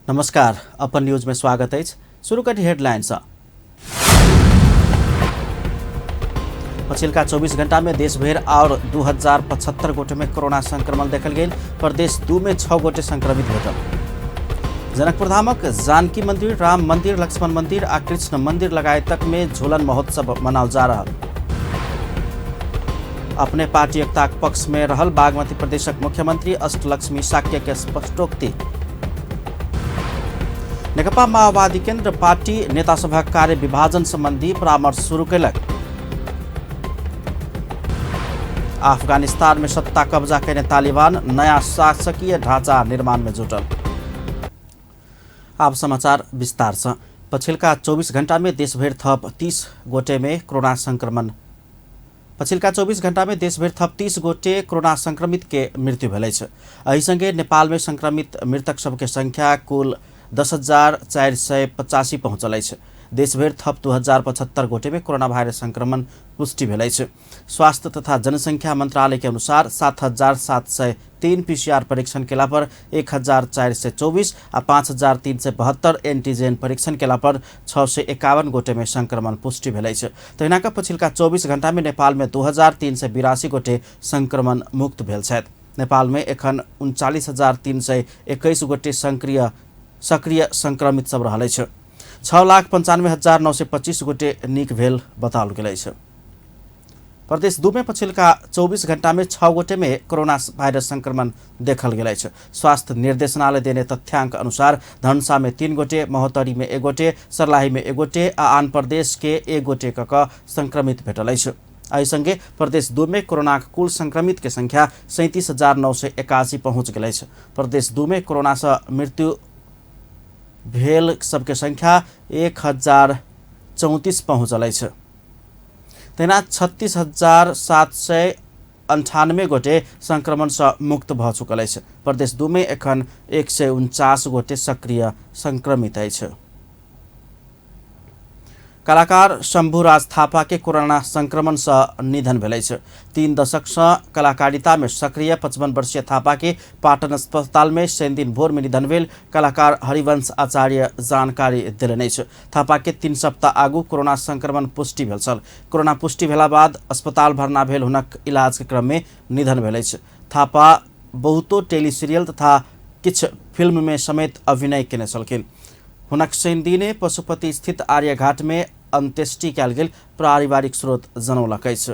नमस्कार, अपन न्यूज में स्वागत है। शुरू करी हेडलाइंस। पछिल्का 24 घंटा में देशभर और 2075 गोटे में कोरोना संक्रमण देखल गई। प्रदेश 2 में 6 गोटे संक्रमित भेटल। जनकपुर धामक जानकी मंदिर, राम मंदिर, लक्ष्मण मंदिर आ कृष्ण मंदिर लगायत तक में झूलन महोत्सव मनाल जा रहा। अपने पार्टी एकता पक्ष में रहल बागमती प्रदेशक मुख्यमंत्री अष्टलक्ष्मी साक्य के स्पष्टोक्ति। नेकपा माओवादी केन्द्र पार्टी नेता सभा कार्य विभाजन संबंधी परामर्श शुरू कैलक। अफगानिस्तान में सत्ता कब्जा करने तालिबान नया शासकीय ढांचा निर्माण में जुटल। अब समाचार विस्तार से। पछिल्का 24 घंटा में देशभर थप 30 गोटे में कोरोना संक्रमण पछिल्का 24 घंटा में देशभर थप 30 गोटे कोरोना संक्रमित के मृत्यु भेल अछि। एहि संगे नेपाल में संक्रमित मृतक सबके संख्या कुल 10,485 पहुंचल अछि। देशभर थप 2075 गोटे में कोरोना वायरस संक्रमण पुष्टि भेल अछि। स्वास्थ्य तथा जनसंख्या मंत्रालय के अनुसार 7,703 पीसीआर परीक्षण केला पर 1,424 आ 5,372 एंटीजेन परीक्षण केला पर 651 गोटे में संक्रमण पुष्टि भेल अछि। तहिना पछिल्का 24 घंटा में नेपाल में 2,382 गोटे संक्रमण मुक्त भेल छथि। नेपाल में एखन 39,321 गोटे सक्रिय संक्रमित सब रहल अछि। 6,95,925 गोटे नीक भेल बताओल गेल अछि। प्रदेश 2 में पछिल्का 24 घंटा में 6 गोटे में कोरोना वायरस संक्रमण देखल गेल अछि। स्वास्थ्य निर्देशनालय देने तथ्यांक अनुसार धनुषा में 3 गोटे, महोत्तरी में 1 गोटे, सर्लाही में 1 गोटे आ आन प्रदेश के 1 गोटे क संक्रमित भेटल अछि। एहि संगे प्रदेश 2 में कोरोना कुल संक्रमित के संख्या 37,981 पहुंच गेल अछि। प्रदेश 2 में कोरोना से मृत्यु भेल सबके संख्या 1,034 पहुंचल अछि। तहिना 36,798 गोटे संक्रमण से मुक्त भ चुकल अछि। प्रदेश 2 में एखन 149 गोटे सक्रिय संक्रमित अछि। कलाकार शंभुराज थापा के कोरोना संक्रमण से निधन भेल अछि। 3 दशक से कलाकारिता में सक्रिय 55 वर्षीय थापा के पाटन अस्पताल में शनि दिन भोर में निधन भेल कलाकार हरिवंश आचार्य जानकारी देलनि अछि। थापा के 3 सप्ताह आगू कोरोना संक्रमण पुष्टि भेल छल। कोरोना पुष्टि भेला बाद अस्पताल भर्ना भेल हुनक इलाज के क्रम में निधन भेल अछि। थापा बहुतो टेलीसीरियल तथा किछ फिल्म में समेत अभिनय केने छलखिन। हुनक शनि दिने पशुपति स्थित आर्यघाट में अंत्येष्टि कयल गेल पारिवारिक स्रोत जनौलक अछि।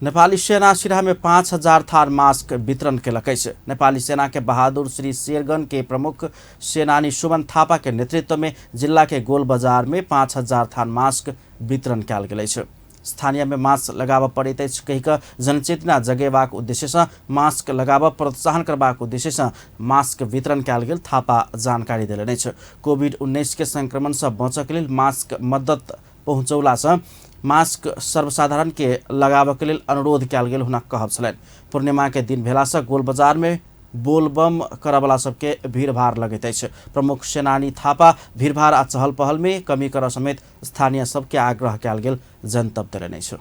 नेपाली सेना सिराहा में 5,000 थान मास्क वितरण केलक अछि। नेपाली सेना के बहादुर श्री शेरगन के प्रमुख सेनानी सुमन थापा के नेतृत्व में जिला के गोल बाजार में 5,000 थान मास्क वितरण कयल गेल अछि। स्थानीय में मास्क लगाब पड़ैत अछि कहि कऽ जनचेतना जगेबाक उद्देश्य से मास्क लगाब प्रोत्साहन करबाक उद्देश्य से मास्क वितरण कयल गेल थापा जानकारी देलनि अछि। कोविड-19 के संक्रमण से बचक लेल मास्क मदद पहुंचौला से मास्क सर्वसाधारण के लगाब के लेल अनुरोध कयल गेल हुनक कहब छलनि। पूर्णिमा के दिन भेला से गोल बाजार में बोलबम करवला सबके भीड़ भाड़ लगैत अछि। प्रमुख सेनानी थापा भीड़ भाड़ आ चहल पहल में कमी कर समेत स्थानीय सबके आग्रह कयल गेल जनतब देलनि अछि।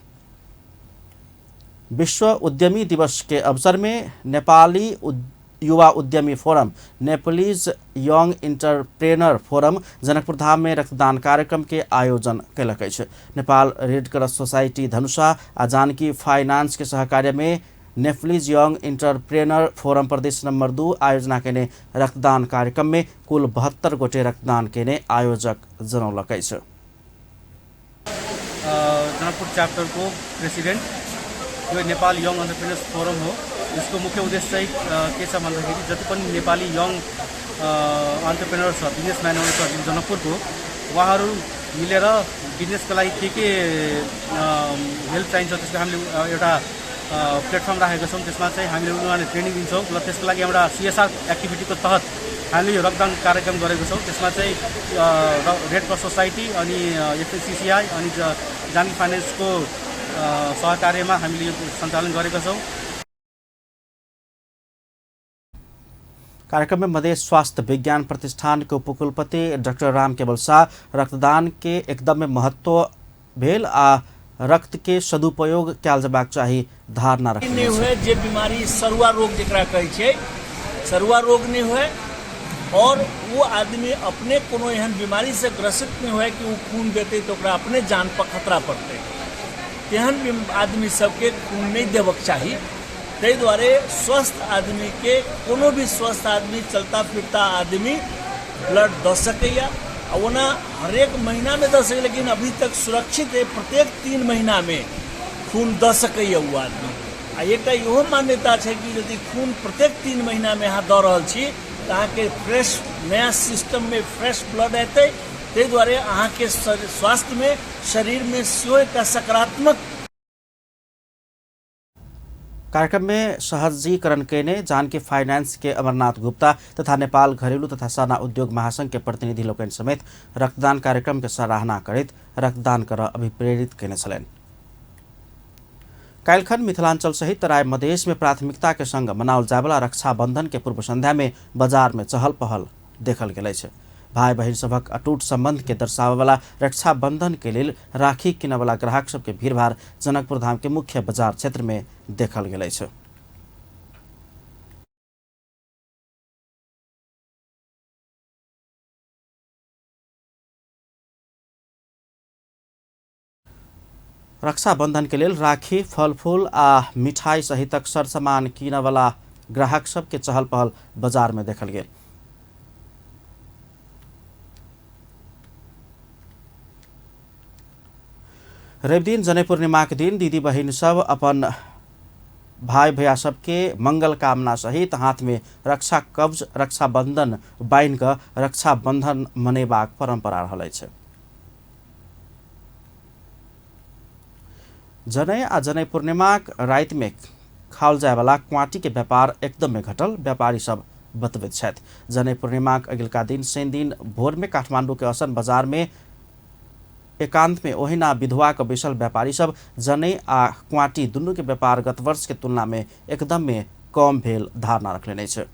विश्व उद्यमी दिवस के अवसर में नेपाली युवा उद्यमी forum, Nepalese young entrepreneur forum Janakpur Dham में रक्तदान कार्यक्रम के आयोजन कयलक अछि। Nepal red cross society Dhanusha आ जानकी फाइनेंस के सहकार्य में नेफ्लिज यंग इंटरप्रेनर फोरम प्रदेश नंबर 2 आयोजना केने रक्तदान कार्यक्रम में कुल 72 गोटे रक्तदान केने आयोजक जनौलक अछि। जनकपुर चैप्टर को प्रेसिडेंट जो नेपाल यंग एंटरप्रेन्योर्स फोरम हो, इसको मुख्य उद्देश्य चाहिँ के छ भन्दाखेरि जति पनि नेपाली यंग एंटरप्रेन्योर्स बिजनेसम्यानहरू छ जनकपुरको उहाँहरू मिलेर बिजनेसको लागि के हेल्प चाहिन्छ त्यसको हामीले एउटा प्लेटफर्म राखेका छौँ। त्यसमा चाहिँ हामीले उनीहरूले ट्रेनिङ दिन्छौँ र त्यसको लागि एउटा CSR एक्टिभिटीको तहत हामीले यो रक्तदान कार्यक्रम गरेको छौँ। त्यसमा चाहिँ रेड क्रॉस सोसाइटी अनि FSCCI अनि जानकी फाइनेन्सको सहकार्यमा हामीले यो सञ्चालन गरेका छौँ। कार्यक्रम में मधेश स्वास्थ्य विज्ञान प्रतिष्ठान के उपकुलपति डॉक्टर राम केवल शाह रक्तदान के एकदम महत्व भेल आ रक्त के सदुपयोग कयल जबाक चाही धारणा रखने जे बीमारी सरुआ रोग जेकरा कहै छै सरुआ रोग नहीं हुए और वो आदमी अपने कोनो एहन बीमारी से ग्रसित नहीं हुए कि वो खून देते तो ओकरा अपने जान पर खतरा पड़ते। तेहन आदमी सबके खून नहीं देवक चाहिए। ताहि दुआरे स्वस्थ आदमी के कोनो भी स्वस्थ आदमी चलता फिरता आदमी ब्लड दे सकैया। ओना हरेक महीना में दे सके, लेकिन अभी तक सुरक्षित है प्रत्येक 3 महीना में खून दे सकैया वो आदमी। आ एकटा इहो मान्यता है कि यदि खून प्रत्येक 3 महीना में अहाँ दऽ रहल छी तऽ अहाँके फ्रेश नया सिस्टम में फ्रेश ब्लड एतै। ताहि दुआरे अहाँके स्वास्थ्य में शरीर में सेहो एकटा सकारात्मक। कार्यक्रम में सहजीकरण केने जानकी फाइनेंस के अमरनाथ गुप्ता तथा नेपाल घरेलू तथा साना उद्योग महासंघ के प्रतिनिधि लोकनि समेत रक्तदान कार्यक्रम के सराहना करैत रक्तदान कर अभिप्रेरित केने छलनि। काल्हिखन मिथिलांचल सहित तराई मधेश में प्राथमिकता के संग मनाओल जायवला रक्षाबंधन के पूर्व संध्या में बाजार में चहल पहल देखल गेल छै। भाई बहिन सभक अटूट संबंध के दर्शावला रक्षाबंधन के लेल राखी किनवला ग्राहक सबके भीड़भाड़ जनकपुर धाम के मुख्य बाजार क्षेत्र में देखल गेल छै। रक्षाबंधन के लेल राखी फल फूल आ मिठाई सहितक सरसामान किनवला ग्राहक सबके चहल पहल बाजार में देखल गेल। रवि दिन जनै पूर्णिमा के दिन दीदी बहिन सब अपन भाई भैया सबके मंगल कामना सहित हाथ में रक्षा कवच रक्षाबंधन बाइन क रक्षाबंधन मनेबाक परंपरा रहल छै। जनै आ जनै पूर्णिमा राति में खाओल जाय वाला क्वाटी के व्यापार एकदम में घटल व्यापारी सब बतबैत छथि। जनै पूर्णिमा अगिलका दिन शनि दिन भोर में काठमांडू के असन बाजार में एकांत में ओहिना विधवा के बैसल व्यापारी सब जनै आ क्वाटी दुनू के व्यापार गत वर्ष के तुलना में एकदम में कम भेल धारणा रखले छै।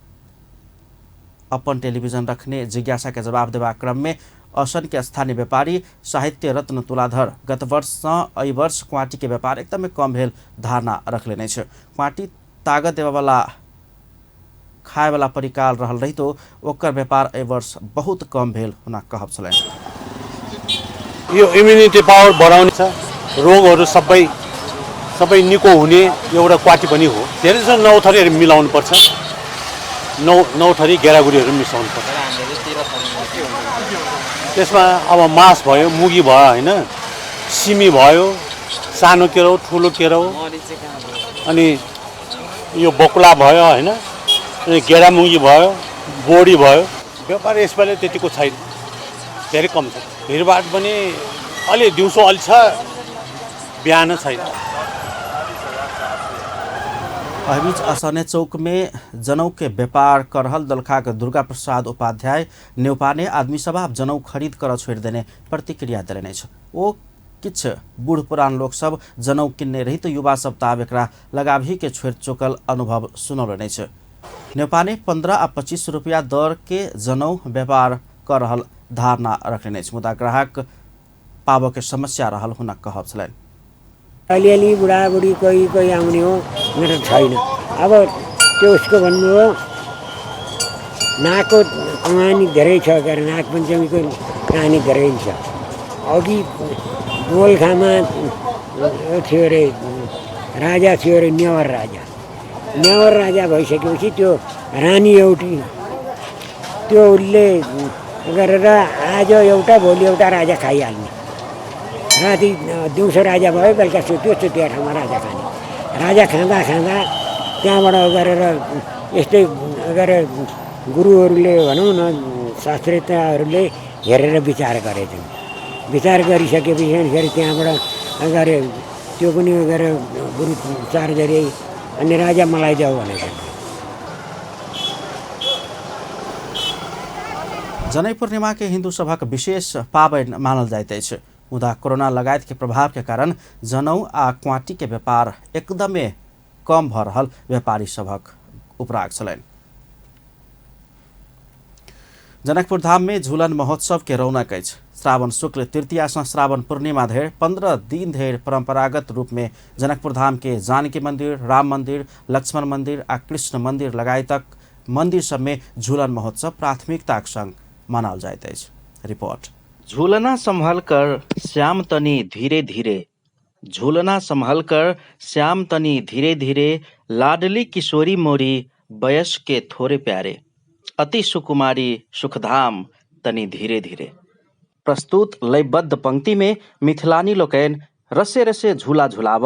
अपन टेलीविजन रखने जिज्ञासा के जवाब देवा क्रम में असन के स्थानीय व्यापारी साहित्य रत्न तुलाधर गत वर्ष से एहि वर्ष क्वाटी के व्यापार एकदम में कम भेल धारणा रखले छै। क्वाटी ताकत देवाला खाए वाला परिकाल रहल रही तो ओकर व्यापार एहि वर्ष बहुत कम भेल हुना कहब छलैन। यो इम्युनिटी पावर बढाउने छ, रोगहरू सबै निको हुने एउटा क्वाटी पनि हो। धेरै जसो 9 थरीहरू मिलाउनु पर्छ, 9 थरी गेरागुडीहरू मिसाउनु पर्छ। त्यसमा अब मास भयो, मुगी भयो हैन, सिमी भयो, सानो केराउ ठुलो केराउ, अनि यो बकुला भयो हैन, अनि गेडामुगी भयो, बोडी भयो। व्यापार यसपालि त्यतिको छैन, धेरै कम छ। भीडभाड पनि अलि दिउँसो अलि छ, बिहान छैन। बीच असने चौक में जनऊ के व्यापार कर रहल दलखा के दुर्गा प्रसाद उपाध्याय न्यौपाने आदमी सब जनऊ खरीद कर छोड़ देने प्रतिक्रिया दिलने छ। ओ किछ बूढ़ पुरान लोग सब जनऊ किन्ने रही तो युवा सब ताब एकरा लगाभी के छोड़ चुकल अनुभव सुनौलने छ। न्यौपाने 15 आ 25 रुपया दर के जनऊ व्यापार कर रहल धारणा रखने छ। मुदा ग्राहक पाबो के समस्या रहल हुना कहब छलैन। अलिअलि बुढाबुढी कोही आउने हो, मेरो छैन। अब त्यो उसको भन्नु हो नाकको कहानी धेरै छ, नाग पञ्चमीको कहानी धेरै छ। अघि दोलखामा थियो अरे राजा थियो अरे नेवार राजा भइसकेपछि त्यो रानी एउटी त्यो उसले गरेर आज एउटा भोलि एउटा राजा खाइहाल्ने। राति दिउँसो राजा भयो, बेलुका सुत्यो, सुत्या ठाउँमा राजा खाने। राजा खाँदा त्यहाँबाट गरेर यस्तै गरेर गुरुहरूले भनौँ न शास्त्रीयताहरूले हेरेर विचार गरेछन्। विचार गरिसकेपछि फेरि त्यहाँबाट गरे त्यो पनि गरेर गुरु विचार गरे अनि राजा मलाई जाऊ भनेको। जनै पूर्णिमा के हिंदू सभक विशेष पाबनि मानल जाइत अछि। मुदा कोरोना लगायत के प्रभाव के कारण जनऊ आ क्वाटी के व्यापार एकदमे कम भ रहल व्यापारी सभक उपराग छलैन। जनकपुर धाम में झूलन महोत्सव के रौनक अछि। श्रावण शुक्ल तृतीया से श्रावण पूर्णिमा धरि 15 दिन धरि परंपरागत रूप में जनकपुर धाम के जानकी मंदिर, राम मंदिर, लक्ष्मण मंदिर आ कृष्ण मंदिर लगायतक मंदिर सब में झूलन महोत्सव प्राथमिकताक संग मनाओल जाइत अछि। रिपोर्ट। झूलना संभल कर श्याम तनी धीरे धीरे, झूलना संभल कर श्याम तनी धीरे धीरे, लाडली किशोरी मोरी बयस के थोड़े प्यारे, अति सुकुमारी सुखधाम तनी धीरे धीरे। प्रस्तुत लयबद्ध पंक्ति में मिथिलानी लोकैन रसे रसे झूला झुलाब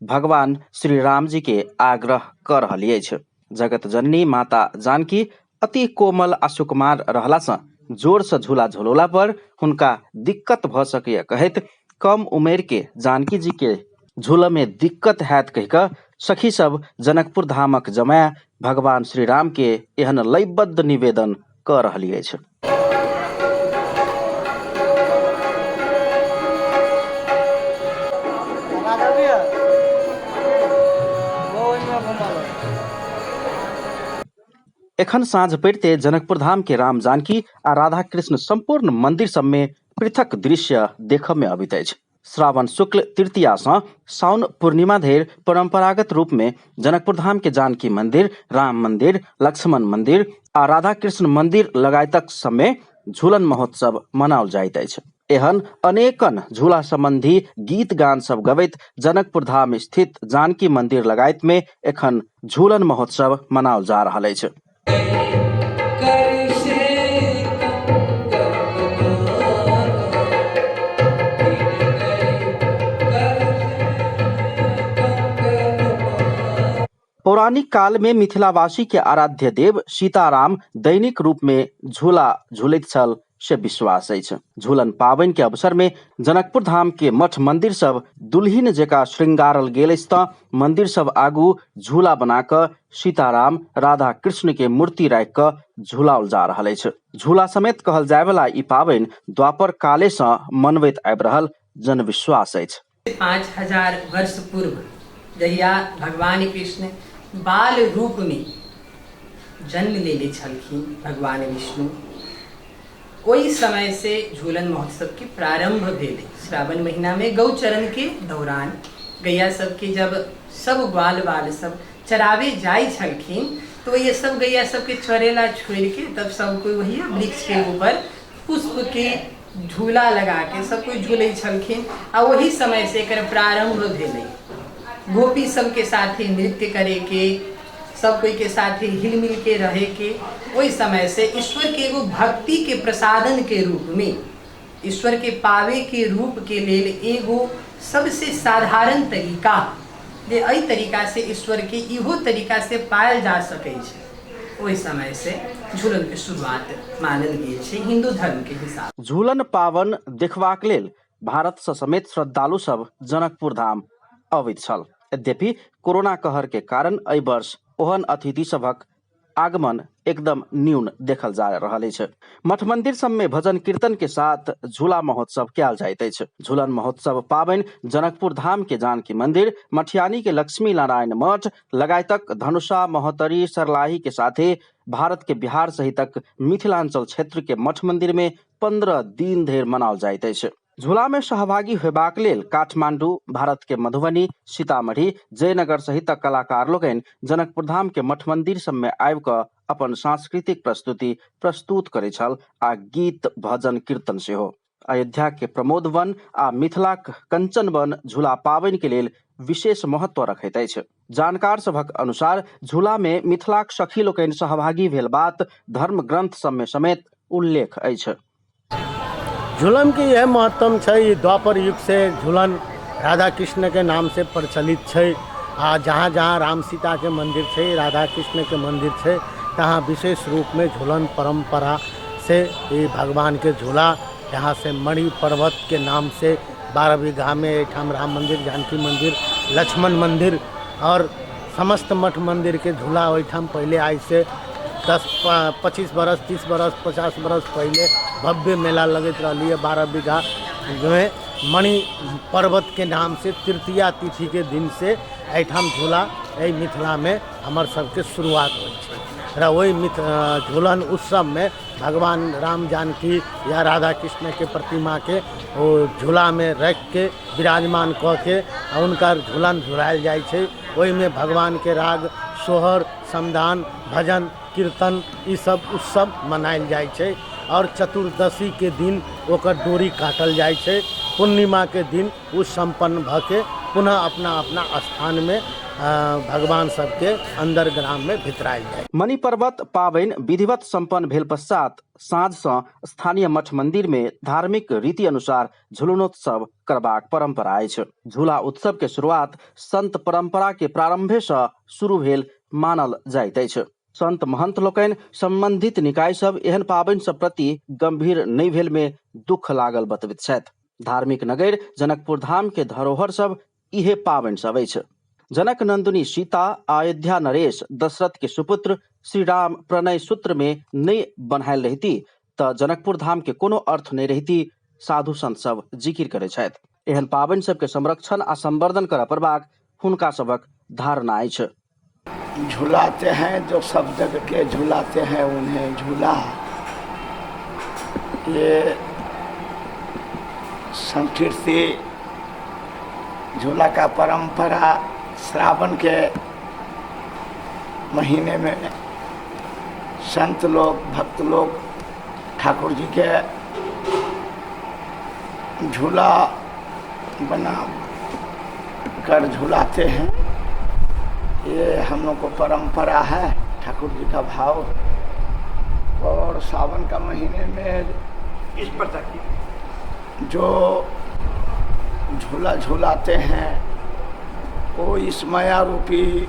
भगवान श्री राम जी के आग्रह कर रहलिए छ। जगत जननी माता जानकी अति कोमल आ सुकुमार रहला सँ जोर से झूला झुलौला पर हुनका दिक्कत भ सकैए कहैत कम उमेर के जानकी जी के झूला में दिक्कत हैत कहिकऽ सखी सब जनकपुर धामक जमाया भगवान श्री राम के एहन लयबद्ध निवेदन कर रहलिए छ। एखन साँझ पड़ते जनकपुर धाम के राम जानकी आ राधा कृष्ण संपूर्ण मंदिर सब में पृथक दृश्य देख में अबित अछि। श्रावण शुक्ल तृतीया सँ साउन पूर्णिमा धरि परंपरागत रूप में जनकपुर धाम के जानकी मंदिर, राम मंदिर, लक्ष्मण मंदिर आ राधा कृष्ण मंदिर लगायतक सब में झूलन महोत्सव मनाओल जाइत अछि। एहन अनेकन झूला संबंधी गीत गान सब गबैत जनकपुर धाम स्थित जानकी मंदिर लगायत में एखन झूलन महोत्सव मनाओल जा रहल अछि। पौराणिक काल में मिथिलावासी के आराध्य देव सीताराम दैनिक रूप में झूला झूलैत छल से विश्वास अछि। झूलन पावनि के अवसर में जनकपुर धाम के मठ मंदिर सब दुल्हिन जेका श्रृंगारल गेल अछि तऽ मंदिर सब आगू झूला बना कऽ सीताराम राधा कृष्ण के मूर्ति राखि कऽ झूलाओल जा रहल अछि। झूला समेत कहल जाय वाला ई पावनि द्वापर काले सँ मनबैत आबि रहल जनविश्वास अछि। 5000 वर्ष पूर्व जहिया भगवान कृष्ण बाल रूप में जन्म लेले छलखिन भगवान विष्णु, ओहि समय से झूलन महोत्सव के प्रारंभ भेल। श्रावण महीना में गौचरण के दौरान गैया सब के जब सब ग्वाल बाल सब चरावे जाय छलखिन तो ये सब गैया सब के चरेला छोड़ के तब सब कोई वही वृक्ष के ऊपर पुष्प के झूला लगा के सब कोई झूले छलखिन आ वही समय से एकर प्रारंभ भेलै। गोपी सब के साथे नृत्य करे के, सब कोई के साथे हिल मिल के रहे के, वही समय से ईश्वर के एगो भक्ति के प्रसादन के रूप में, ईश्वर के पावे के रूप के लेल एगो सबसे साधारण तरीका जे एहि तरीका से ईश्वर के इहो तरीका से पायल जा सकै छै, ओहि समय से झूलन के शुरुआत मानल गेल छै हिंदू धर्म के हिसाब। झूलन पावन देखबाक लेल भारत सँ समेत श्रद्धालु सब जनकपुर धाम अबैत छल। यद्यपि कोरोना कहर के कारण एहि वर्ष ओहन अतिथि सभक आगमन एकदम न्यून देखल जा रहल अछि। मठ मंदिर सब में भजन कीर्तन के साथ झूला महोत्सव कयल जाइत अछि। झूलन महोत्सव पावनि जनकपुर धाम के जानकी मंदिर, मठियानी के लक्ष्मी नारायण मठ लगायतक धनुषा, महोत्तरी, सरलाही के साथे भारत के बिहार सहितक मिथिलांचल क्षेत्र के मठ मंदिर में 15 दिन धरि मनाओल जाइत अछि। झूला में सहभागी होबाक लेल काठमांडू, भारत के मधुबनी, सीतामढ़ी, जयनगर सहित कलाकार लोकनि जनकपुर धाम के मठ मंदिर सब में आबि कऽ अपन सांस्कृतिक प्रस्तुति प्रस्तुत करे छल आ गीत भजन कीर्तन सेहो। अयोध्या के प्रमोद वन आ मिथिलाक कंचन वन झूला पावनि के लेल विशेष महत्व रखैत अछि। जानकार सभक अनुसार झूला में मिथिलाक सखी लोकनि सहभागी भेल बात धर्म ग्रंथ सब में समेत उल्लेख अछि। झूलन के यह महत्व है, द्वापर युग से झूलन राधा कृष्ण के नाम से प्रचलित है। जहाँ जहाँ राम सीता के मंदिर है, राधा कृष्ण के मंदिर है, तहाँ विशेष रूप में झूलन परंपरा से ये भगवान के झूला यहाँ से मणि पर्वत के नाम से 12 बीघा में एठाम राम मंदिर, जानकी मंदिर, लक्ष्मण मंदिर और समस्त मठ मंदिर के झूला ओठाम पहले आज से 10-25 बरस, 30 बरस, 50 बरस पहले भव्य मेला लगत रही है। 12 बीघा में मणि पर्वत के नाम से तृतीया तिथि के दिन से एठाम झूला मिथिला में हमार सबके शुरुआत हो। वही झूलन उत्सव में भगवान राम जानकी या राधा कृष्ण के प्रतिमा के वो झूला में रख के विराजमान कऽ के उनका झूलन झुलायल जाय छै। वही में भगवान के राग, सोहर, समदान, भजन कीर्तन ई सब उत्सव मनायल जाइ छै और चतुर्दशी के दिन ओकर डोरी काटल जाइ छै। पूर्णिमा के दिन उ संपन्न भ के पुनः अपना अपना स्थान में भगवान सबके अंदर ग्राम में भितरायल जाय। मणि पर्वत पाबनि विधिवत संपन्न भेल पश्चात साँझ सँ स्थानीय मठ मंदिर में धार्मिक रीति अनुसार झुलनोत्सव करबाक परंपरा अछि। झूला उत्सव के शुरुआत संत परंपरा के प्रारंभे सँ शुरू भेल मानल जाइत अछि। संत महंत लोकनि संबंधित निकाय सब एहन पाबनि सब प्रति गंभीर नहि भेल में दुख लागल बतबैत छथि। धार्मिक नगर जनकपुर धाम के धरोहर सब इहे पाबनि सब अछि। जनक नंदिनी सीता, अयोध्या नरेश, दशरथ के सुपुत्र श्री राम प्रणय सूत्र में नहीं बन्हायल रहिती त जनकपुर धाम के कोनो अर्थ नहीं रहिती साधु संत सब जिकिर करे छथि। एहन पाबनि सब के संरक्षण आ संवर्धन करय पड़बाक हुनका सबक धारणा अछि। झुलाते हैं जो सब जग के झुलाते हैं उन्हें झूला, ये संस्कृति झूला का परंपरा श्रावण के महीने में संत लोग भक्त लोग ठाकुर जी के झूला बना कर झुलाते हैं। ये हम लोग को परंपरा है ठाकुर जी का भाव। और सावन का महीने में इस प्रकार की जो झूला झूलाते हैं वो इस माया रूपी।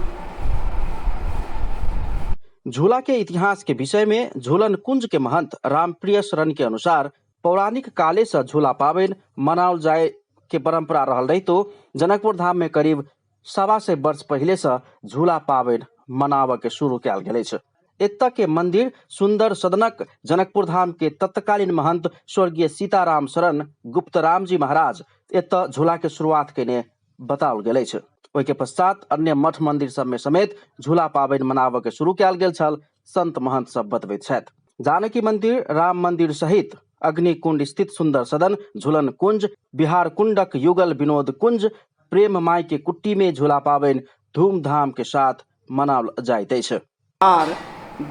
झूला के इतिहास के विषय में झूलन कुंज के महंत रामप्रिय शरण के अनुसार पौराणिक काले से झूला पाबनि मनाओल जाए के परंपरा रहल रही तो जनकपुर धाम में करीब 125 वर्ष पहले से झूला पाबनि मनाबे के शुरू कयल गेल अछि। एतऽ के मंदिर सुंदर सदनक जनकपुर धाम के तत्कालीन महंत स्वर्गीय सीताराम शरण गुप्तराम जी महाराज एतऽ झूला के शुरुआत केने बताओल गेल अछि। ओहि के पश्चात अन्य मठ मंदिर सब में समेत झूला पाबनि मनाबे के शुरू कयल गेल छल। संत महंत सब बतबैत छथि। जानकी मंदिर, राम मंदिर सहित अग्निकुंड स्थित सुंदर सदन, झूलन कुंज, बिहार कुंडक युगल विनोद कुंज, प्रेम माई के कुट्टी में झूला पाबनि धूमधाम के साथ मनाओल जाइत अछि।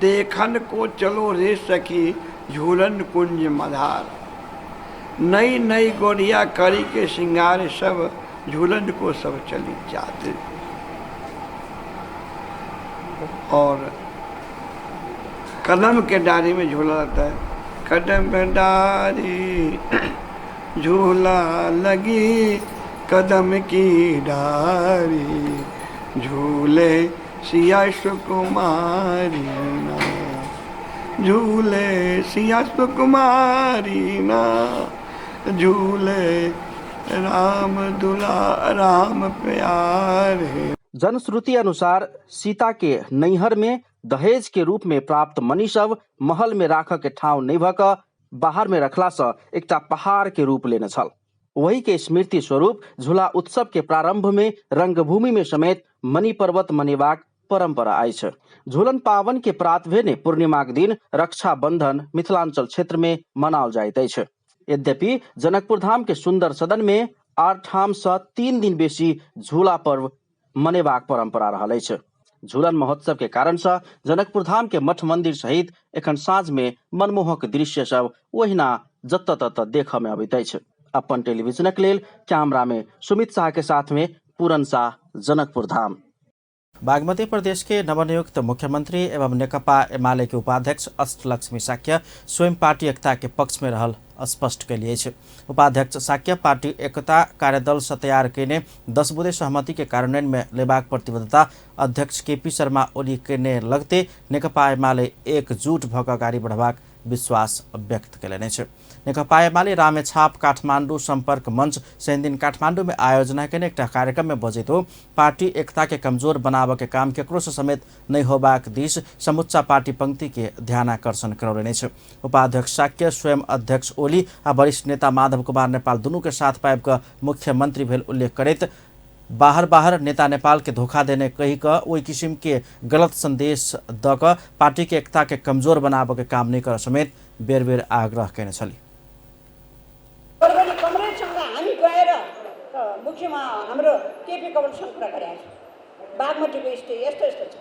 देखन को चलो रे सखी झूलन कुंज मधार, नई नई गोरिया करी के श्रृंगार सब झूलन को सब चली जाते। और कदम के डारी में झूला लगता है। कदम डारी झूला लगी कदम की डारी, झूले सिया सुकुमारी ना, झूले सिया सुकुमारी ना, झूले राम दुला राम प्यारे। जनश्रुति अनुसार सीता के नैहर में दहेज के रूप में प्राप्त मणि सब महल में राखऽ के ठाव नहीं भऽ कऽ बाहर में रखला से एकटा पहाड़ के रूप लेने छल। वही के स्मृति स्वरूप झूला उत्सव के प्रारंभ में रंगभूमि में समेत मणि पर्वत मनेबाक परंपरा अछि। झूलन पावन के प्रात भेने पूर्णिमाक दिन रक्षाबंधन मिथिलांचल क्षेत्र में मनाओल जाइत अछि। यद्यपि जनकपुर धाम के सुंदर सदन में 8 ठाम से 3 दिन बेसी झूला पर्व मनेबाक परंपरा रहल अछि। झूलन महोत्सव के कारण से जनकपुर धाम के मठ मंदिर सहित एखन साँझ में मनमोहक दृश्य सब ओहिना जतऽ ततऽ देखऽ में अबैत अछि। अपन टेलीविजनक लेल कैमरा में सुमित शाह के साथ में पूरन शाह, जनकपुर धाम। बागमती प्रदेश के नवनियुक्त मुख्यमंत्री एवं नेकपा एमाले के उपाध्यक्ष अष्टलक्ष्मी साक्य स्वयं पार्टी एकता के पक्ष में रहल स्पष्ट कलिए छै। उपाध्यक्ष साक्य पार्टी एकता कार्यदल से तैयार केने 10 बुधे सहमति के कार्यान्वयन में लेबाक प्रतिबद्धता अध्यक्ष केपी शर्मा ओली केने लगते नेकपा एमाले एकजुट भऽ कऽ अगाडि बढ़बाक विश्वास व्यक्त कयलनि छै। नेकपा एमाले रामेछाप काठमांडू संपर्क मंच शनि दिन काठमांडू में आयोजना केने एकटा कार्यक्रम में बजैतो पार्टी एकता के कमजोर बनाबे के काम केकरो से समेत नहीं होबाक दिश समुच्चा पार्टी पंक्ति के ध्यानाकर्षण करौलनि छै। उपाध्यक्ष साक्य स्वयं अध्यक्ष ओली आ वरिष्ठ नेता माधव कुमार नेपाल दुनू के साथ पाइब कऽ मुख्यमंत्री भेल उल्लेख करैत बाहर नेता नेपाल के धोखा देने कही कऽ ओहि किसिम के गलत संदेश द कऽ पार्टी के एकता के कमजोर बनाबे के काम नहीं कर समेत बेर बेर आग्रह कयने छली। कमरेडसँग हामी गएर मुख्यमा हाम्रो केपी कमलसँग कुरा गरेका छौँ। बागमतीको स्थिति यस्तो छ,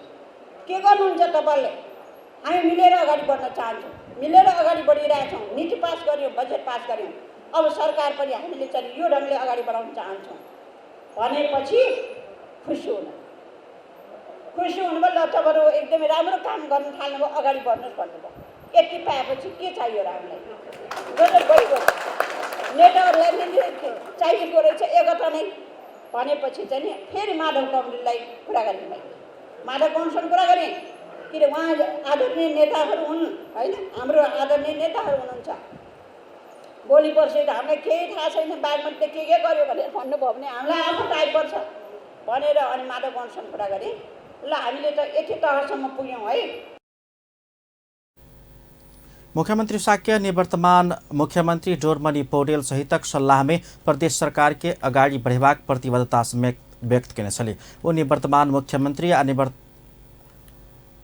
के गर्नुहुन्छ तपाईँले? हामी मिलेर अगाडि बढ्न चाहन्छौँ, मिलेर अगाडि बढिरहेछौँ। नीति पास गर्यौँ, बजेट पास गर्यौँ, अब सरकार पनि हामीले चाहिँ यो ढङ्गले अगाडि बढाउन चाहन्छौँ भनेपछि खुसी हुनुभयो। ल त बरु एकदमै राम्रो काम गर्न थाल्नुभयो, अगाडि बढ्नुहोस् भन्नुभयो। यति पाएपछि के चाहियो र हामीलाई? गजब गइगयो। नेताहरूलाई नै चाहिएको रहेछ एकता नै भनेपछि चाहिँ नि फेरि माधव कमरेडलाई कुरा गरेँ मैले। माधव कमरेडसँग कुरा गरेँ किन उहाँ आदरणीय नेताहरू हुन् होइन, हाम्रो आदरणीय नेताहरू हुनुहुन्छ। भोलि पर्सि त हामीलाई केही थाहा छैन बागमतीले के गर्यो भनेर भन्नुभयो भने हामीलाई आफू आइपर्छ भनेर अनि माधव कमरेडसँग कुरा गरेँ। ल हामीले त यति तहसम्म पुग्यौँ है। मुख्यमंत्री साक्य निवर्तमान मुख्यमंत्री डोरमणि पौडेल सहितक सल्लाह में प्रदेश सरकार के अगाडि बढ़ेबाक प्रतिबद्धता व्यक्त केने छले। वो निवर्तमान मुख्यमंत्री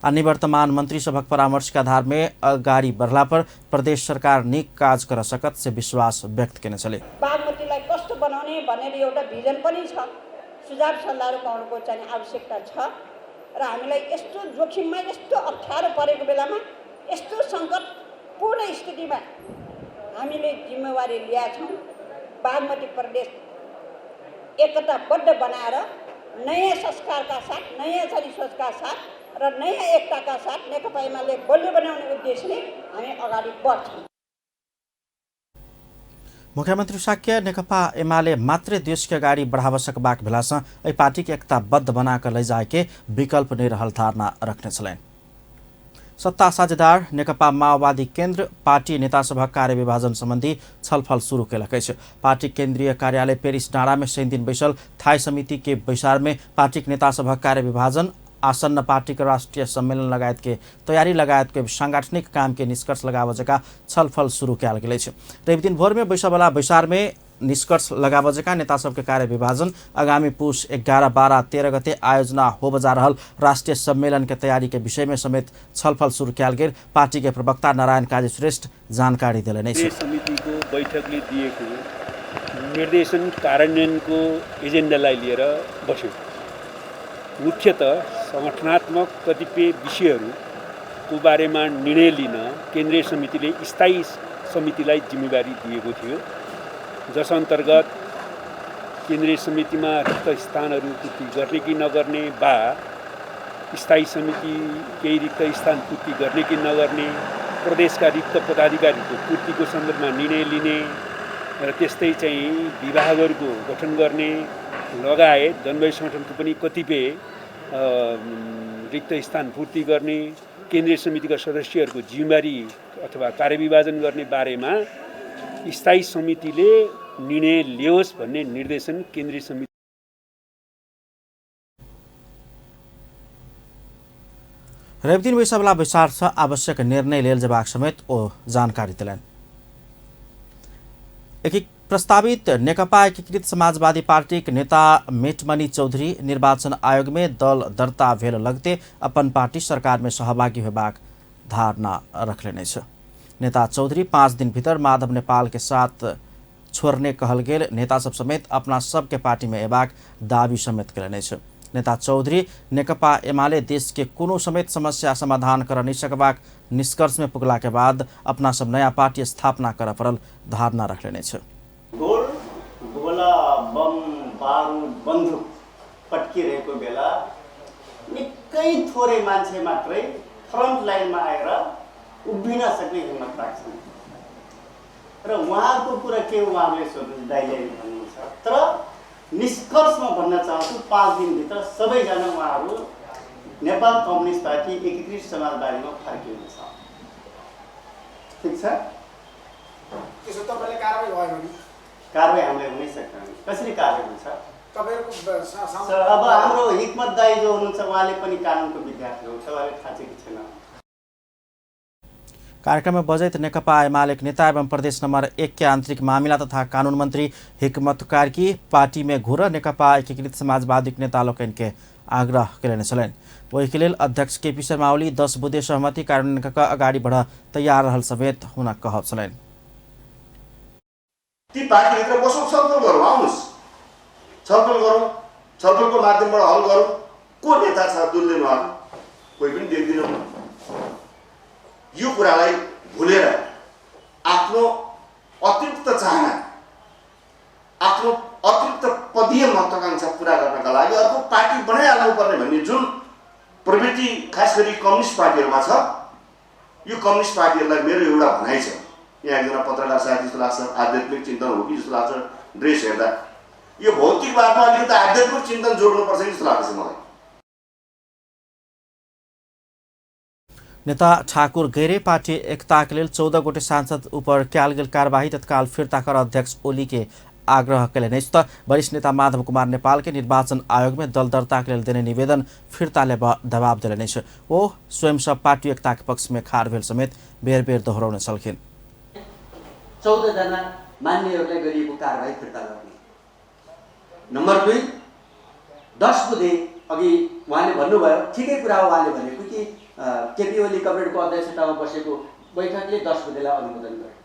आ निवर्तमान मंत्री सभक परामर्श के आधार में अगाडि बढ़ला पर प्रदेश सरकार निक काज कर सकत से विश्वास व्यक्त केने छले। बागमतीलाई कस्तो बनाउने भनेर एउटा भिजन पनि छ, सुझाव सल्लाहहरू पाउनुको चाहिँ आवश्यकता छ र हामीलाई यस्तो जोखिममा यस्तो अप्ठ्यारो परेको बेलामा यस्तो सङ्कटपूर्ण स्थितिमा हामीले जिम्मेवारी लिएका छौँ। बागमती प्रदेश एकताबद्ध बनाएर नयाँ संस्कारका साथ, नयाँ चाहिँ सोचका साथ र नयाँ एकताका साथ नेकपा एमाले बलियो बनाउने उद्देश्यले हामी अगाडि बढ्छौँ। मुख्यमंत्री साक्य नेकपा एमाले मात्रै देश के अगाडि बढ़ाव सकबाक भेलासँ एहि पार्टी के एकताबद्ध बनाकर लैजाए के विकल्प नै रहल धारणा रखने छलैन। सत्ता साझेदार नेकपा माओवादी केन्द्र पार्टी नेता सभा कार्य विभाजन सम्बन्धी छलफल शुरू केलकै छ। पार्टी केन्द्रीय कार्यालय पेरिस डाँडा में 3 दिन बैसल थाई समिति के बैसार में पार्टी नेता सभा कार्य विभाजन, आसन्न पार्टी के राष्ट्रीय सम्मेलन लगायत के तैयारी लगायत के सांगठनिक काम के निष्कर्ष लगाव जका छलफल शुरू कयल गेल छ। रवि दिन भोर में बैसवाला बैसार में निष्कर्ष लगाव जका नेता सबके कार्य विभाजन आगामी पुष 11, 12, 13 गते आयोजना हो बजा रहल राष्ट्रीय सम्मेलन के तैयारी के विषय में समेत छलफल शुरू कयल गेल पार्टी के प्रवक्ता नारायण काजी श्रेष्ठ जानकारी दिले नै छ। समितिको बैठकले दिएको निर्देशन कार्यान्वयनको एजेन्डालाई लिएर बस्यो। मुख्यतः संगठनात्मक कतिपय विषयहरूको बारेमा निर्णय लिन केन्द्रीय समितिले स्थायी समितिलाई जिम्मेवारी दिएको थियो, जस अन्तर्गत केन्द्रीय समितिमा रिक्त स्थानहरू पूर्ति गर्ने कि नगर्ने वा स्थायी समिति केही रिक्त स्थान पूर्ति गर्ने कि नगर्ने, प्रदेशका रिक्त पदाधिकारीको पूर्तिको सन्दर्भमा निर्णय लिने र त्यस्तै चाहिँ विभागहरूको गठन गर्ने लगायत जनवायु संगठनको पनि कतिपय रिक्त स्थान पूर्ति गर्ने, केन्द्रीय समितिका सदस्यहरूको जिम्मेवारी अथवा कार्यविभाजन गर्ने बारेमा स्थायी समितिले निर्णय लियोस् भन्ने निर्देशन केन्द्रीय समिति रवि दिन बैसवाला बैसार छ आवश्यक निर्णय लेल जबाक समेत ओ जानकारी दिलैन। प्रस्तावित नेकपा एकीकृत समाजवादी पार्टी के नेता मेटमणि चौधरी निर्वाचन आयोग में दल दर्ता भेल लगते अपन पार्टी सरकार में सहभागी होबाक धारणा रखले छ। नेता चौधरी 5 दिन भीतर माधव नेपाल के साथ छोड़ने कहल गेल नेता सब समेत अपना सबके पार्टी में एबाक दावी समेत कले छ। नेता चौधरी नेकपा एमाले देश के कोनो समेत समस्या समाधान कर नहीं सकबाक निष्कर्ष में पुगला के बाद अपना सब नया पार्टी स्थापना कर परल धारणा रखले छ। गोल गोला बम बारुद बन्दुक पट्किरहेको बेला निकै थोरै मान्छे मात्रै फ्रन्ट लाइनमा आएर उभिन सक्ने हिम्मत राख्छन् र उहाँको कुरा के उहाँले सोध्नु दाइले भन्नुहुन्छ। तर निष्कर्षमा भन्न चाहन्छु 5 दिनभित्र सबैजना उहाँहरू नेपाल कम्युनिस्ट पार्टी एकीकृत समाजवादीमा फर्किनुहुन्छ। ठिक छ? त्यसो तपाईले कारबाही भयो भने कारबाही हामीले हुनै सक्दैन। कसरी कारबाही हुन्छ? तपाईहरुको अब हाम्रो हिक्मत दाइ जो हुनुहुन्छ उहाँले पनि कानुनको विद्यार्थी हो, तपाईहरुले थाहा छ कि छैन? कार्यक्रम में बजैत नेकपा एमाले नेता एवं प्रदेश नंबर 1 के आंतरिक मामला तथा कानून मंत्री हिकमत कार्की पार्टी में घुर नेकपा एकीकृत समाजवादी नेता लोकन के आग्रह करेने छलैन। वही के लेल अध्यक्ष केपी शर्मा ओली 10 बुधे सहमति कार्यान्वयन क अगाडि बढ़ तैयार रहल समेत हुन कहब छलैन। ती पार्टीभित्र बसौँ, छलफल गरौँ, आउनुहोस् छलफल गरौँ, छलफलको माध्यमबाट हल गरौँ। को नेता छ दुल्दै नआएको कोही पनि देख्दिनँ। यो कुरालाई भुलेर आफ्नो अतिरिक्त चाहना, आफ्नो अतिरिक्त पदीय महत्त्वाकांक्षा पुरा गर्नका लागि अर्को पार्टी बनाइहाल्नु पर्ने भन्ने जुन प्रवृत्ति खास गरी कम्युनिस्ट पार्टीहरूमा छ, यो कम्युनिस्ट पार्टीहरूलाई मेरो एउटा भनाइ छ। यहाँ एकजना पत्रकार साथी जस्तो लाग्छ, आध्यात्मिक चिन्तन हो कि जस्तो लाग्छ ड्रेस हेर्दा। यो भौतिकवादमा अलिकति आध्यात्मिक चिन्तन जोड्नुपर्छ जस्तो लाग्छ मलाई। नेता ठाकुर गैरे पार्टी एकताका लेल 14 गोटे सांसद ऊपर कयल गेल कार्यवाही तत्काल फिर्ता कर अध्यक्ष ओली के आग्रह कयलनि अछि त वरिष्ठ नेता माधव कुमार नेपाल के निर्वाचन आयोग में दल दर्ता के लेल देने निवेदन फिर्ता ले दबाव दिलनि अछि। ओ स्वयं सब पार्टी एकता के पक्ष में खार भेल समेत बेर बेर दोहोऱ्याउन छल्किन्। 14 जना मान्यहरूलाई गरिएको कारबाही फिर्ता गर्ने। नम्बर 2, 10 बुधे अघि उहाँले भन्नुभयो, ठिकै कुरा हो उहाँले भनेको कि केपी ओली कमरेडको अध्यक्षतामा बसेको बैठकले 10 बुधेलाई अनुमोदन गर्यो।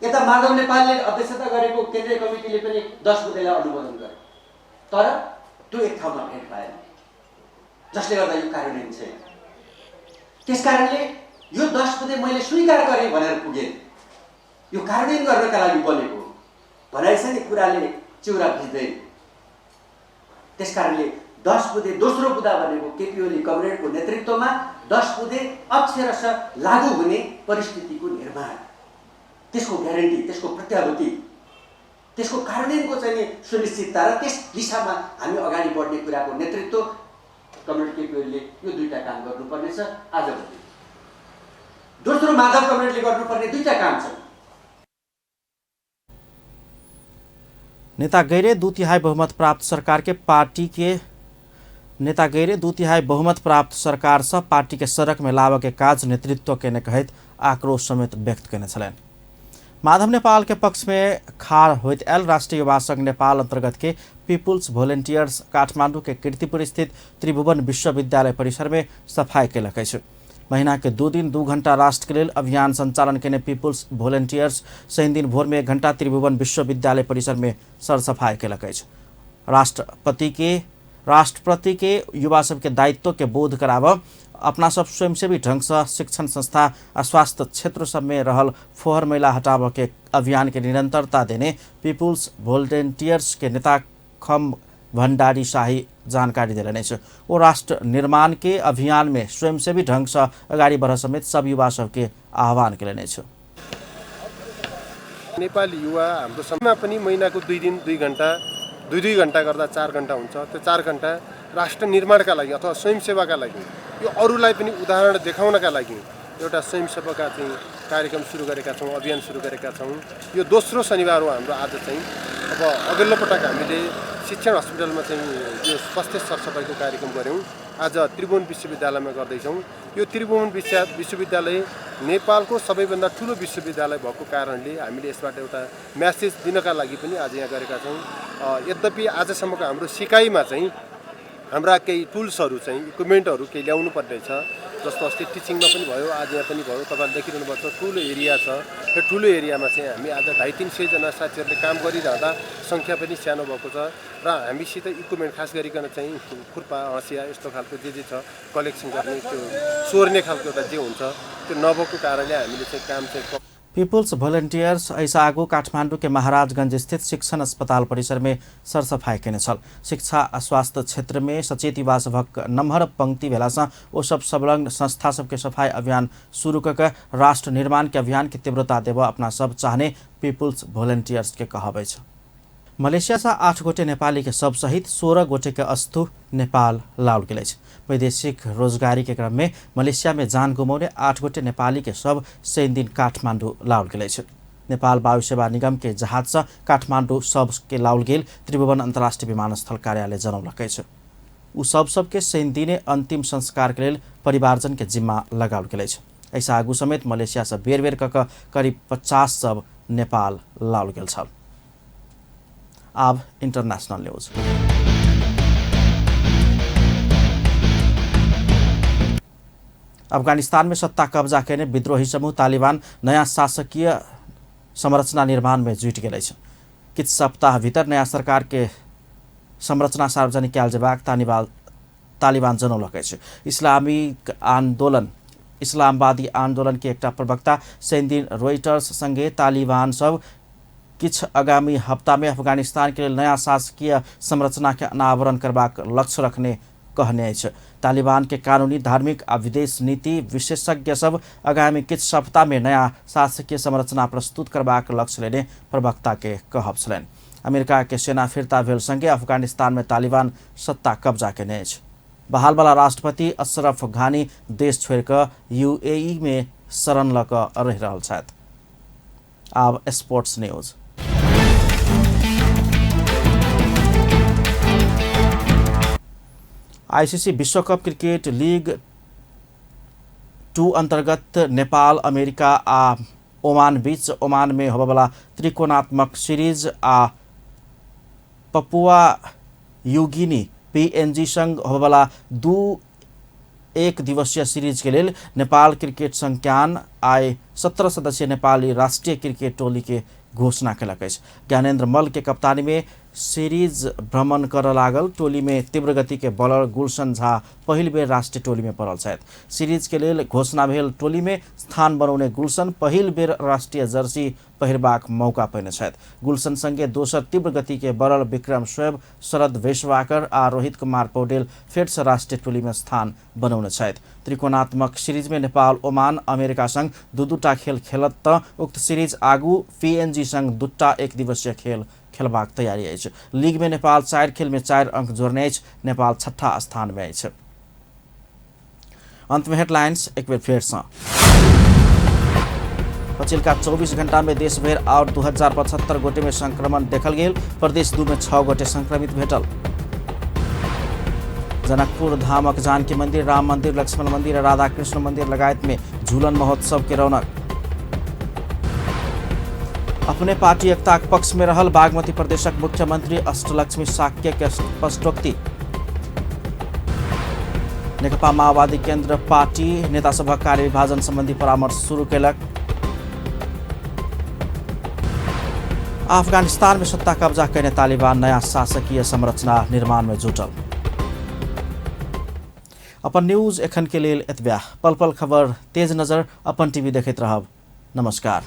यता माधव नेपालले अध्यक्षता गरेको केन्द्रीय कमिटीले पनि 10 बुधेलाई अनुमोदन गर्यो। तर त्यो एक ठाउँमा भेट भएन, जसले गर्दा यो कार्यान्वयन छैन। त्यसकारणले यो 10 बुधे मैले स्वीकार गरेँ भनेर पुगेँ, यो कार्यान्वयन गर्नका लागि बनेको भनाइ छ नि, कुराले चिउरा भिज्दैन। त्यसकारणले 10 बुधे दोस्रो बुधा भनेको केपी ओली कमरेडको नेतृत्वमा 10 बुधे अक्षरशः लागू हुने परिस्थितिको निर्माण, त्यसको ग्यारेन्टी, त्यसको प्रत्याभूति, त्यसको कार्यान्वयनको चाहिँ सुनिश्चितता र त्यस दिशामा हामी अगाडि बढ्ने कुराको नेतृत्व कमरेड केपी ओलीले यो दुईटा काम गर्नुपर्नेछ। आजभोलि दोस्रो माधव कमरेडले गर्नुपर्ने दुईटा काम छन्। नेता गैरे 2/3 बहुमत प्राप्त सरकार के पार्टी के नेता गैरे 2/3 बहुमत प्राप्त सरकार से पार्टी के सड़क में लाव के काज नेतृत्व के कहत आक्रोश समेत व्यक्त करने छलन। माधव नेपाल के पक्ष में खार होइत एल राष्ट्रीय युवा संघ नेपाल अंतर्गत के पीपुल्स वॉलंटियर्स काठमाडौँ के कीर्तिपुर स्थित त्रिभुवन विश्वविद्यालय परिसर में सफाई कैलक अछि। महीना के 2 दिन 2 घंटा राष्ट्र के लिए अभियान संचालन के पीपुल्स वॉलंटियर्स शनि दिन भोर में 1 घंटा त्रिभुवन विश्वविद्यालय परिसर में सरसफाई कैलक अछि। राष्ट्रपति के युवा सब के दायित्व के बोध कराव अपना सब स्वयंसेवी ढंग से शिक्षण संस्था और स्वास्थ्य क्षेत्र सब में रहल फोहर मैला हटाव के अभियान के निरंतरता देने पीपुल्स वॉलंटियर्स के नेता खम भंडारी शाही जानकारी दिलनि छ। वो राष्ट्र निर्माण के अभियान में स्वयंसेवी ढंग से अगाडि बढ़ समेत सब युवा सब के आह्वान केलनि छ। नेपाली युवा हाम्रो समयमा पनि महिनाको 2 दिन 2 घण्टा 2 घण्टा गर्दा 4 घण्टा हुन्छ। त्यो 4 घण्टा राष्ट्र निर्माणका लागि अथवा स्वयंसेवाका लागि, यो अरूलाई पनि उदाहरण देखाउनका लागि एउटा स्वयंसेवाका चाहिँ कार्यक्रम सुरु गरेका छौँ, अभियान सुरु गरेका छौँ। यो दोस्रो शनिबार हो हाम्रो आज चाहिँ। अब अघिल्लो पटक हामीले शिक्षण हस्पिटलमा चाहिँ यो स्वास्थ्य सरसफाइको कार्यक्रम गऱ्यौँ। आज त्रिभुवन विश्वविद्यालयमा गर्दैछौँ। यो त्रिभुवन विश्वविद्यालय नेपालको सबैभन्दा ठुलो विश्वविद्यालय भएको कारणले हामीले यसबाट एउटा म्यासेज दिनका लागि पनि आज यहाँ गरेका छौँ। यद्यपि आजसम्मको हाम्रो सिकाइमा चाहिँ हाम्रा केही टुल्सहरू चाहिँ इक्विपमेन्टहरू केही ल्याउनु पर्ने छ। जस्तो अस्ति टिचिङमा पनि भयो, आज यहाँ पनि भयो। तपाईँले देखिरहनु भएको छ ठुलो एरिया छ। त्यो ठुलो एरियामा चाहिँ हामी आज 250-300 जना साथीहरूले काम गरिरहँदा सङ्ख्या पनि सानो भएको छ र हामीसित इक्विपमेन्ट खास गरिकन चाहिँ खुर्पा, हँसिया यस्तो खालको जे छ कलेक्सन गर्ने, त्यो सोर्ने खालको एउटा जे हुन्छ त्यो नभएको कारणले हामीले चाहिँ काम चाहिँ पीपुल्स वॉलंटियर्स ऐसा आगो काठमाडौँ के महाराजगंज स्थित शिक्षण अस्पताल परिसर में सरसफाई केने छल। शिक्षा स्वास्थ्य क्षेत्र में सचेत युवा सभक नम्हर पंक्ति भेला ओ सब संलग्न संस्था सबके सफाई अभियान शुरू करके राष्ट्र निर्माण के अभियान की तीव्रता देव अपना सब चाहने पीपुल्स वॉलंटियर्स के कहबै छ। मलेशिया से 8 गोटे नेपाली के सब सहित 16 गोटे के अस्तु नेपाल लाउल गेल अछि। वैदेशिक रोजगारी के क्रम में मलेशिया में जान गुमाउने 8 गोटे नेपाली के सब शनि दिन काठमाडौँ लाउल गेल अछि। नेपाल वायु सेवा निगम के जहाज से काठमाडौँ सब के लाउल गेल त्रिभुवन अंतर्राष्ट्रीय विमानस्थल कार्यालय जनौलक अछि। उ सब के शनि दिने अंतिम संस्कार के लेल परिवारजन के जिम्मा लगाओल गेल अछि। ऐसा आगू समेत मलेशिया से बेर बेर कक करीब 50 सब नेपाल लाउल गेल छल। अब इंटरनेशनल न्यूज। अफगानिस्तान में सत्ता कब्जा करने विद्रोही समूह तालिबान नया शासकीय संरचना निर्माण में जुट गए। किछ सप्ताह भीतर नया सरकार के संरचना सार्वजनिक कयल जेबाक तालिबान जनौलक अछि। इस्लामिक आंदोलन इस्लामवादी आंदोलन के एकटा प्रवक्ता सेन्दिन रोइटर्स संगे तालिबान सब किछ आगामी हफ्ता में अफगानिस्तान के लिए नया शासकीय संरचना के अनावरण करबाक लक्ष्य रखने कहने अछि। तालिबान के कानूनी धार्मिक आ विदेश नीति विशेषज्ञ सब आगामी किछ सप्ताह में नया शासकीय संरचना प्रस्तुत करबाक लक्ष्य लेने प्रवक्ता के कहब छलनि। अमेरिका के सेना फिर्ता भेल संगे अफगानिस्तान में तालिबान सत्ता कब्जा केने अछि। बहाल वाला राष्ट्रपति अशरफ घानी देश छोड़ कर यूएई में शरण ल क रहि रहल छथि। आब स्पोर्ट्स न्यूज। आईसीसी विश्वकप क्रिकेट लीग 2 अंतर्गत नेपाल, अमेरिका आ ओमान बीच ओमान में होबेवाला त्रिकोणात्मक सीरीज आ पपुआ यूगिनी पीएनजी संग होबेवाला 2 एक दिवसीय सीरीज के लिए नेपाल क्रिकेट संज्ञान आय 17 सदस्यीय नेपाली राष्ट्रीय क्रिकेट टोली के घोषणा कलक अछि। ज्ञानेन्द्र मल्ल के कप्तानी में सीरीज भ्रमण कर लागल टोली में तीव्र गति के बॉलर गुलशन झा पहिल बेर राष्ट्रीय टोली में पड़ल छथि। सीरीज के लिए घोषणा भेल टोली में स्थान बनाउने गुलशन पहिल बेर राष्ट्रीय जर्सी पहिरबाक मौका पाउने छथि। गुलशन संगे दोसर तीव्र गति के बॉलर विक्रम शोएब, शरद वैश्वाकर आ रोहित कुमार पौडेल फेर से राष्ट्रीय टोली में स्थान बनाउने छथि। त्रिकोणात्मक सीरीज में नेपाल, ओमान, अमेरिका संग 2-2 खेल खेलत त उक्त सीरीज आगू पीएनजी संग 2 एक दिवसीय खेल खेलबाक तैयारी अछि। लीग में नेपाल 4 खेल में 4 अंक जोड़ने अछि। नेपाल 6ठा स्थान में अछि। अंत में हेडलाइंस एक बेर फेर सँ। पछिल्का 24 घंटा में देश भर और 2075 गोटे में संक्रमण देखल गेल। प्रदेश 2 में 6 गोटे संक्रमित भेटल। जनकपुर धामक जानकी मंदिर, राम मंदिर, लक्ष्मण मंदिर और राधा कृष्ण मंदिर लगायत में झूलन महोत्सव के रौनक। अपने पार्टी एकता के पक्ष में रहल बागमती प्रदेशक मुख्यमंत्री अष्टलक्ष्मी साक्य के स्पष्टोक्ति। नेकपा माओवादी केन्द्र पार्टी नेता सभक कार्य विभाजन संबंधी परामर्श शुरू केलक। अफगानिस्तान में सत्ता कब्जा करने तालिबान नया शासकीय संरचना निर्माण में जुटल। अपन न्यूज एखन के लेल एतबे। पल पल खबर तेज नजर अपन टीवी देखैत रहब। नमस्कार।